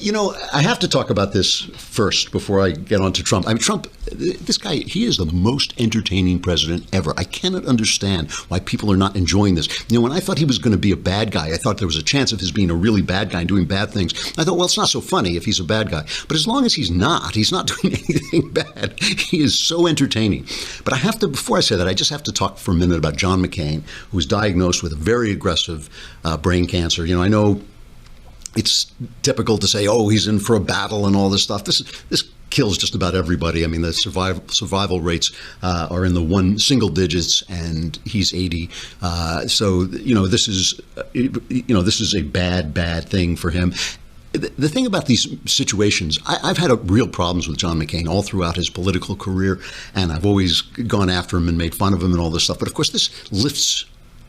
You know, I have to talk about this first before I get on to Trump. I mean, Trump, this guy, he is the most entertaining president ever. I cannot understand why people are not enjoying this. You know, when I thought he was going to be a bad guy, I thought there was a chance of his being a really bad guy and doing bad things. I thought, well, it's not so funny if he's a bad guy. But as long as he's not doing anything bad. He is so entertaining. But I have to, before I say that, I just have to talk for a minute about John McCain, who was diagnosed with a very aggressive brain cancer. You know, I know it's typical to say, oh, he's in for a battle and all this stuff. This kills just about everybody. I mean, the survival rates are in the single digits, and he's 80. So this is a bad thing for him. The thing about these situations, I've had real problems with John McCain all throughout his political career, and I've always gone after him and made fun of him and all this stuff. But of course, this lifts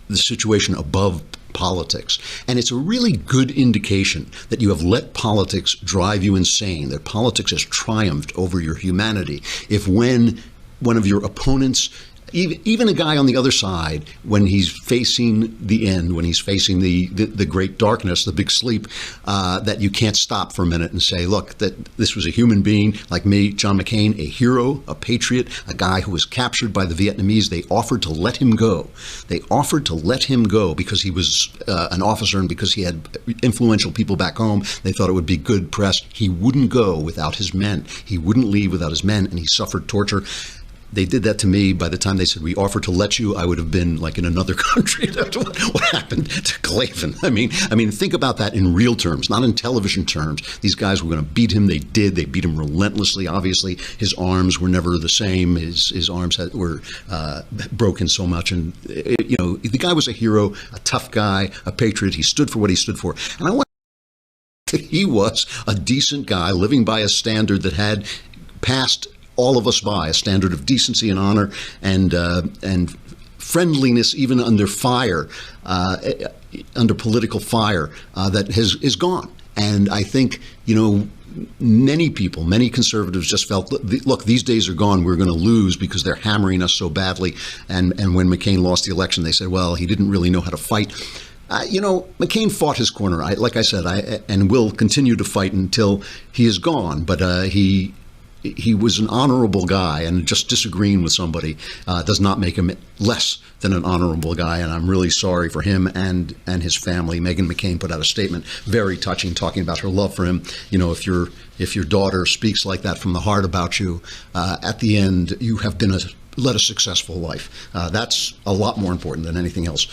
the situation above politics. And it's a really good indication that you have let politics drive you insane, that politics has triumphed over your humanity. If when one of your opponents, even a guy on the other side, when he's facing the end, when he's facing the great darkness, the big sleep, that you can't stop for a minute and say, look, that this was a human being like me, John McCain, a hero, a patriot, a guy who was captured by the Vietnamese. They offered to let him go. They offered to let him go because he was an officer and because he had influential people back home. They thought it would be good press. He wouldn't go without his men. He wouldn't leave without his men, and he suffered torture. They did that to me. By the time they said, we offer to let you, I would have been like in another country. That's what happened to Klavan. I mean, think about that in real terms, not in television terms. These guys were going to beat him. They did. They beat him relentlessly. Obviously, his arms were never the same. His arms were broken so much. And, the guy was a hero, a tough guy, a patriot. He stood for what he stood for. And I want that he was a decent guy living by a standard that had passed all of us by, a standard of decency and honor and friendliness, even under fire, under political fire, that is gone. And I think, many people, many conservatives just felt, look, these days are gone. We're going to lose because they're hammering us so badly. And when McCain lost the election, they said, well, he didn't really know how to fight. McCain fought his corner. Like I said, and will continue to fight until he is gone. But he was an honorable guy, and just disagreeing with somebody does not make him less than an honorable guy. And I'm really sorry for him and his family. Meghan McCain put out a statement, very touching, talking about her love for him. If your daughter speaks like that from the heart about you, at the end, you have led a successful life. That's a lot more important than anything else.